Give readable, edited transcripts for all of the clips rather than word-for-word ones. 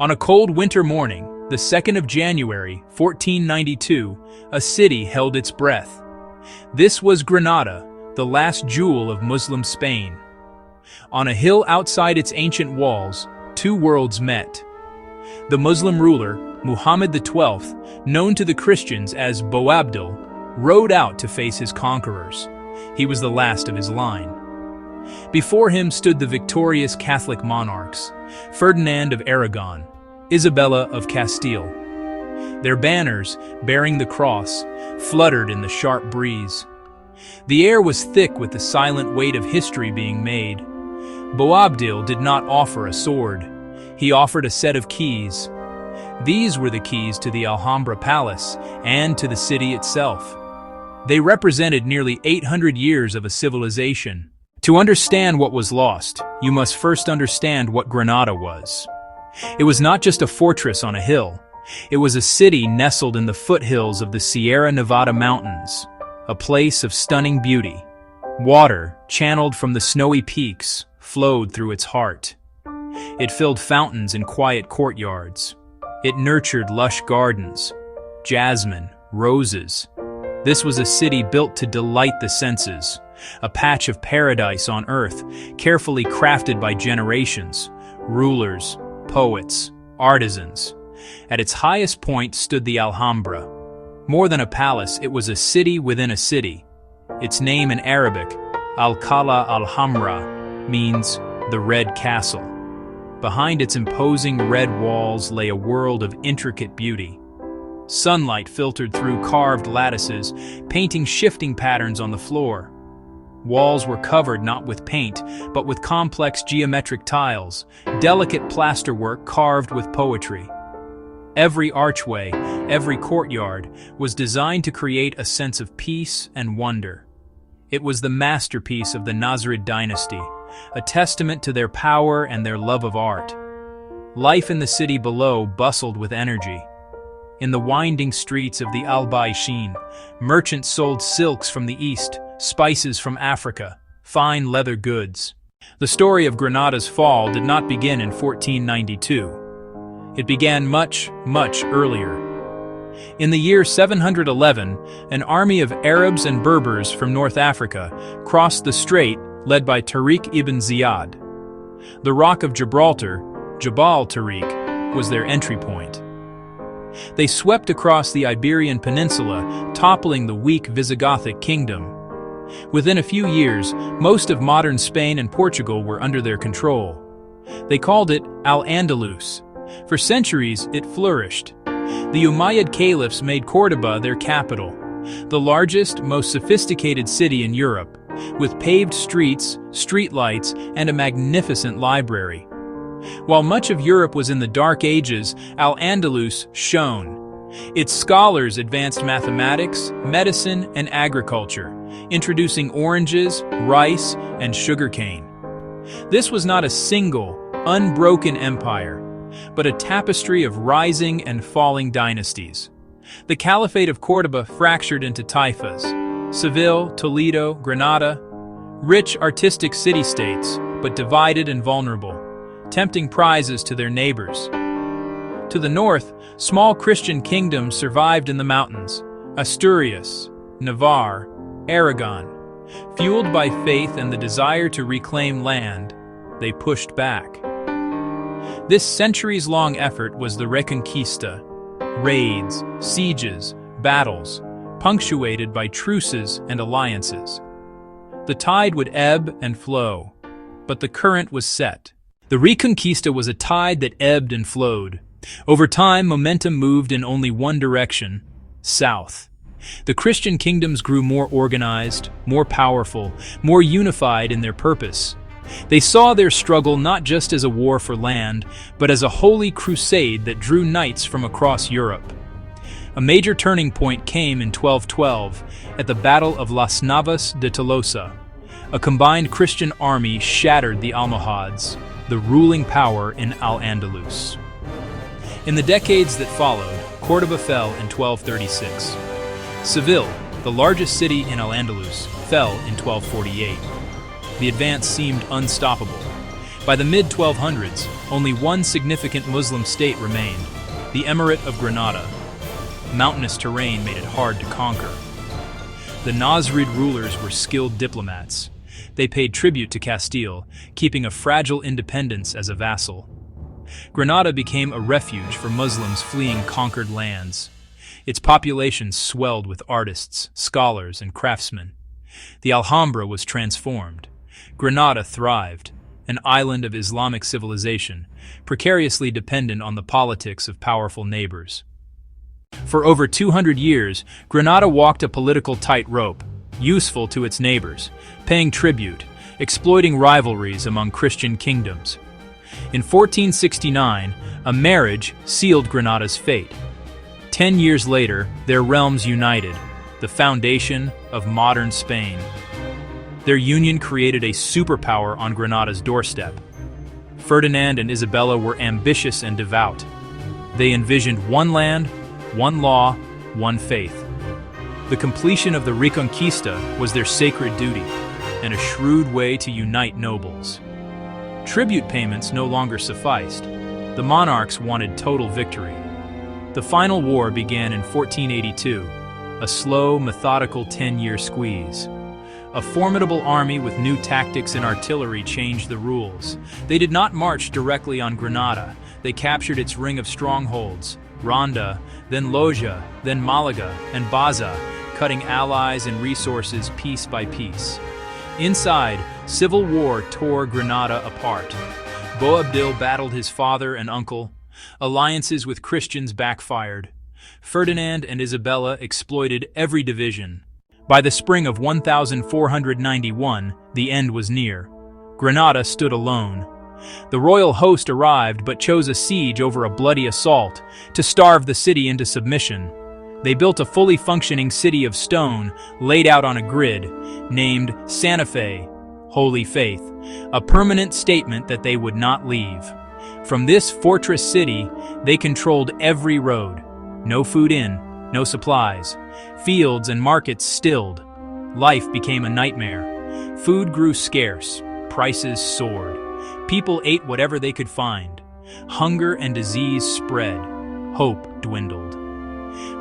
On a cold winter morning, the 2nd of January, 1492, a city held its breath. This was Granada, the last jewel of Muslim Spain. On a hill outside its ancient walls, two worlds met. The Muslim ruler, Muhammad XII, known to the Christians as Boabdil, rode out to face his conquerors. He was the last of his line. Before him stood the victorious Catholic monarchs, Ferdinand of Aragon, Isabella of Castile. Their banners, bearing the cross, fluttered in the sharp breeze. The air was thick with the silent weight of history being made. Boabdil did not offer a sword. He offered a set of keys. These were the keys to the Alhambra Palace and to the city itself. They represented nearly 800 years of a civilization. To understand what was lost, you must first understand what Granada was. It was not just a fortress on a hill. It was a city nestled in the foothills of the Sierra Nevada mountains, a place of stunning beauty. Water, channeled from the snowy peaks, flowed through its heart. It filled fountains in quiet courtyards. It nurtured lush gardens, jasmine, roses. This was a city built to delight the senses, a patch of paradise on earth, carefully crafted by generations, rulers, poets, artisans. At its highest point stood the Alhambra. More than a palace, it was a city within a city. Its name in Arabic, Al-Qala al-Hamra, means the Red Castle. Behind its imposing red walls lay a world of intricate beauty. Sunlight filtered through carved lattices, painting shifting patterns on the floor. Walls were covered not with paint, but with complex geometric tiles, delicate plasterwork carved with poetry. Every archway, every courtyard, was designed to create a sense of peace and wonder. It was the masterpiece of the Nasrid dynasty, a testament to their power and their love of art. Life in the city below bustled with energy. In the winding streets of the Al-Baishin, merchants sold silks from the east, spices from Africa, fine leather goods. The story of Granada's fall did not begin in 1492. It began much, much earlier. In the year 711, an army of Arabs and Berbers from North Africa crossed the strait led by Tariq ibn Ziyad. The Rock of Gibraltar, Jabal Tariq, was their entry point. They swept across the Iberian Peninsula, toppling the weak Visigothic kingdom. Within a few years, most of modern Spain and Portugal were under their control. They called it Al-Andalus. For centuries, it flourished. The Umayyad caliphs made Córdoba their capital, the largest, most sophisticated city in Europe, with paved streets, streetlights, and a magnificent library. While much of Europe was in the Dark Ages, Al-Andalus shone. Its scholars advanced mathematics, medicine, and agriculture, introducing oranges, rice, and sugarcane. This was not a single, unbroken empire, but a tapestry of rising and falling dynasties. The Caliphate of Córdoba fractured into taifas: Seville, Toledo, Granada, rich artistic city-states, but divided and vulnerable, tempting prizes to their neighbors. To the north, small Christian kingdoms survived in the mountains: Asturias, Navarre, Aragon. Fueled by faith and the desire to reclaim land, they pushed back. This centuries-long effort was the Reconquista: raids, sieges, battles, punctuated by truces and alliances. The tide would ebb and flow, but the current was set. The Reconquista was a tide that ebbed and flowed. Over time, momentum moved in only one direction: south. The Christian kingdoms grew more organized, more powerful, more unified in their purpose. They saw their struggle not just as a war for land, but as a holy crusade that drew knights from across Europe. A major turning point came in 1212 at the Battle of Las Navas de Tolosa. A combined Christian army shattered the Almohads, the ruling power in Al-Andalus. In the decades that followed, Córdoba fell in 1236. Seville, the largest city in Al-Andalus, fell in 1248. The advance seemed unstoppable. By the mid-1200s, only one significant Muslim state remained, the Emirate of Granada. Mountainous terrain made it hard to conquer. The Nasrid rulers were skilled diplomats. They paid tribute to Castile, keeping a fragile independence as a vassal. Granada became a refuge for Muslims fleeing conquered lands. Its population swelled with artists, scholars, and craftsmen. The Alhambra was transformed. Granada thrived, an island of Islamic civilization, precariously dependent on the politics of powerful neighbors. For over 200 years, Granada walked a political tightrope, useful to its neighbors, paying tribute, exploiting rivalries among Christian kingdoms. In 1469, a marriage sealed Granada's fate. 10 years later, their realms united, the foundation of modern Spain. Their union created a superpower on Granada's doorstep. Ferdinand and Isabella were ambitious and devout. They envisioned one land, one law, one faith. The completion of the Reconquista was their sacred duty, and a shrewd way to unite nobles. Tribute payments no longer sufficed. The monarchs wanted total victory. The final war began in 1482, a slow, methodical 10-year squeeze. A formidable army with new tactics and artillery changed the rules. They did not march directly on Granada. They captured its ring of strongholds, Ronda, then Loja, then Malaga, and Baza, cutting allies and resources piece by piece. Inside, civil war tore Granada apart. Boabdil battled his father and uncle. Alliances with Christians backfired. Ferdinand and Isabella exploited every division. By the spring of 1491, the end was near. Granada stood alone. The royal host arrived but chose a siege over a bloody assault to starve the city into submission. They built a fully functioning city of stone laid out on a grid, named Santa Fe, Holy Faith, a permanent statement that they would not leave. From this fortress city, they controlled every road. No food in, no supplies. Fields and markets stilled. Life became a nightmare. Food grew scarce. Prices soared. People ate whatever they could find. Hunger and disease spread. Hope dwindled.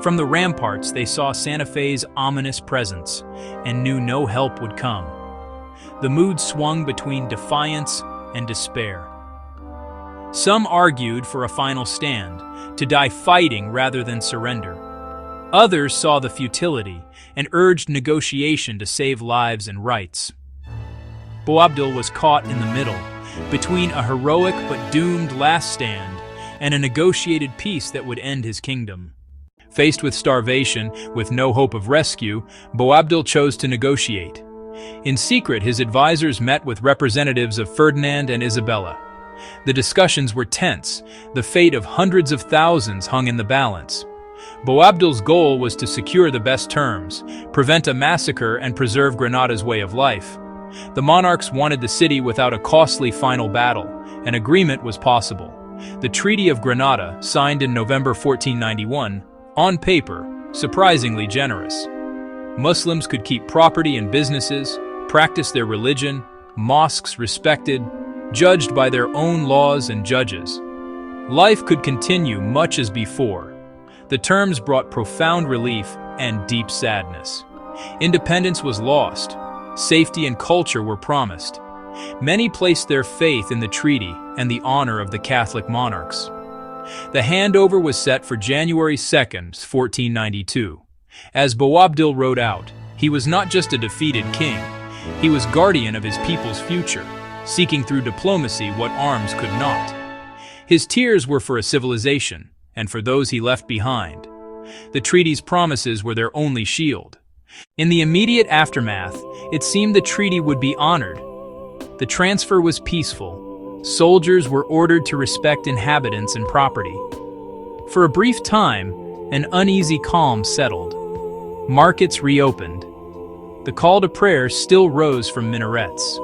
From the ramparts, they saw Santa Fe's ominous presence and knew no help would come. The mood swung between defiance and despair. Some argued for a final stand, to die fighting rather than surrender. Others saw the futility and urged negotiation to save lives and rights. Boabdil was caught in the middle, between a heroic but doomed last stand and a negotiated peace that would end his kingdom. Faced with starvation, with no hope of rescue, Boabdil chose to negotiate. In secret, his advisors met with representatives of Ferdinand and Isabella. The discussions were tense. The fate of hundreds of thousands hung in the balance. Boabdil's goal was to secure the best terms, prevent a massacre, and preserve Granada's way of life. The monarchs wanted the city without a costly final battle. An agreement was possible. The Treaty of Granada, signed in November 1491, on paper, surprisingly generous. Muslims could keep property and businesses, practice their religion, mosques respected, judged by their own laws and judges. Life could continue much as before. The terms brought profound relief and deep sadness. Independence was lost. Safety and culture were promised. Many placed their faith in the treaty and the honor of the Catholic monarchs. The handover was set for January 2nd, 1492. As Boabdil wrote out, he was not just a defeated king, he was guardian of his people's future, seeking through diplomacy what arms could not. His tears were for a civilization, and for those he left behind. The treaty's promises were their only shield. In the immediate aftermath, it seemed the treaty would be honored. The transfer was peaceful. Soldiers were ordered to respect inhabitants and property. For a brief time, an uneasy calm settled. Markets reopened. The call to prayer still rose from minarets.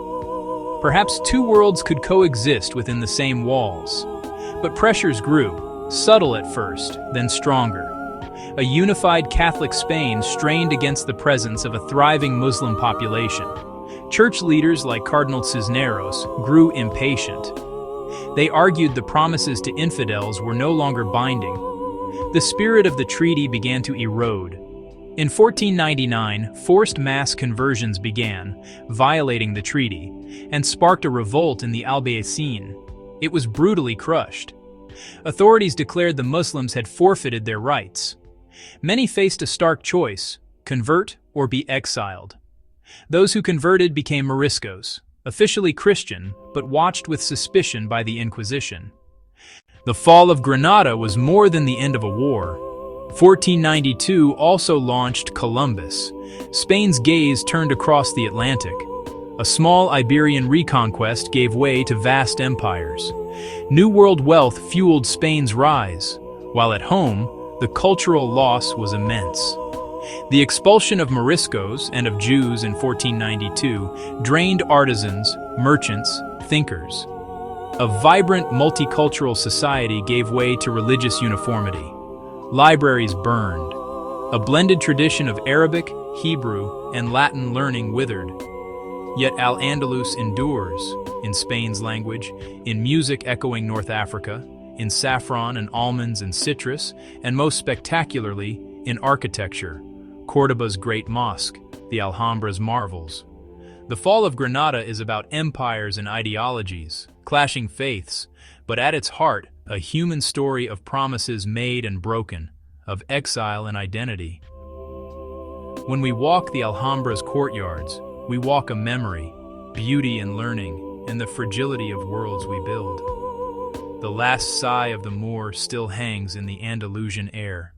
Perhaps two worlds could coexist within the same walls. But pressures grew, subtle at first, then stronger. A unified Catholic Spain strained against the presence of a thriving Muslim population. Church leaders like Cardinal Cisneros grew impatient. They argued the promises to infidels were no longer binding. The spirit of the treaty began to erode. In 1499, forced mass conversions began, violating the treaty, and sparked a revolt in the Albaycin. It was brutally crushed. Authorities declared the Muslims had forfeited their rights. Many faced a stark choice: convert or be exiled. Those who converted became Moriscos, officially Christian, but watched with suspicion by the Inquisition. The fall of Granada was more than the end of a war. 1492 also launched Columbus. Spain's gaze turned across the Atlantic. A small Iberian reconquest gave way to vast empires. New World wealth fueled Spain's rise, while at home, the cultural loss was immense. The expulsion of Moriscos and of Jews in 1492 drained artisans, merchants, thinkers. A vibrant multicultural society gave way to religious uniformity. Libraries burned. A blended tradition of Arabic, Hebrew, and Latin learning withered. Yet Al-Andalus endures, in Spain's language, in music echoing North Africa, in saffron and almonds and citrus, and most spectacularly, in architecture, Córdoba's great mosque, the Alhambra's marvels. The fall of Granada is about empires and ideologies, clashing faiths, but at its heart, a human story of promises made and broken, of exile and identity. When we walk the Alhambra's courtyards, we walk a memory, beauty and learning, and the fragility of worlds we build. The last sigh of the Moor still hangs in the Andalusian air.